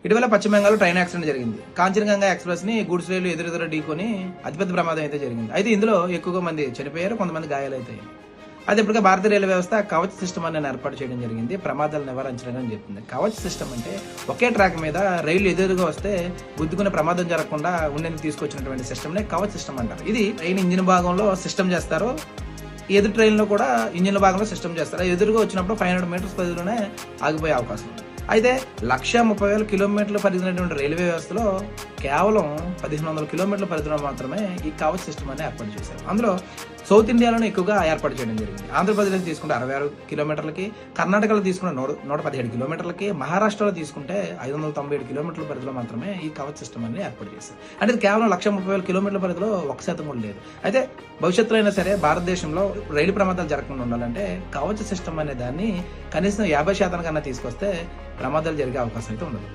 ఇటీవల పశ్చిమ బెంగాల్లో ట్రైన్ యాక్సిడెంట్ జరిగింది. కాంచనగంగా ఎక్స్ప్రెస్ ని గూడ్స్ రైలు ఎదురెదురు ఢీకొని అతిపెద్ద ప్రమాదం అయితే జరిగింది. అయితే ఇందులో ఎక్కువగా మంది చనిపోయారు, కొంతమంది గాయాలైతాయి. అయితే ఇప్పటికే భారతీయ రైల్వే వ్యవస్థ కవచ్ సిస్టమ్ అని ఏర్పాటు చేయడం జరిగింది. ప్రమాదాలు నివారించడం చెప్తుంది. కవచ్ సిస్టమ్ అంటే ఒకే ట్రాక్ మీద రైలు ఎదురుగా వస్తే గుద్దుకునే ప్రమాదం జరగకుండా ఉండేందుకు తీసుకొచ్చినటువంటి సిస్టమ్ నే కవచ్ సిస్టమ్ అంటారు. ఇది ట్రైన్ ఇంజిన్ భాగంలో సిస్టమ్ చేస్తారు, ఎదురు ట్రైన్ లో కూడా ఇంజిన్ భాగంలో సిస్టమ్ చేస్తారు. ఎదురుగా వచ్చినప్పుడు 500 మీటర్స్ పరిధిలోనే ఆగిపోయే అవకాశం ఉంది. అయితే 1,30,000 కిలోమీటర్ల పరిధినటువంటి రైల్వే వ్యవస్థలో కేవలం 1,500 కిలోమీటర్ల పరిధిలో మాత్రమే ఈ కవచ్ సిస్టమ్ అని ఏర్పాటు చేశారు. అందులో సౌత్ ఇండియాలోనే ఎక్కువగా ఏర్పాటు చేయడం జరిగింది. ఆంధ్రప్రదేశ్లో తీసుకుంటే 66 కిలోమీటర్లకి, కర్ణాటకలో తీసుకుంటే 117 కిలోమీటర్లకి, మహారాష్ట్రలో తీసుకుంటే 597 కిలోమీటర్ల పరిధిలో మాత్రమే ఈ కవచ్ సిస్టమ్ అని ఏర్పాటు చేశారు. అంటే ఇది కేవలం 1,30,000 కిలోమీటర్ల పరిధిలో 1% కూడా లేదు. అయితే భవిష్యత్తులో అయినా సరే భారతదేశంలో రైలు ప్రమాదాలు జరగకుండా ఉండాలంటే కవచ్ సిస్టమ్ అనే దాన్ని కనీసం 50% కన్నా తీసుకొస్తే ప్రమాదాలు జరిగే అవకాశం అయితే ఉండదు.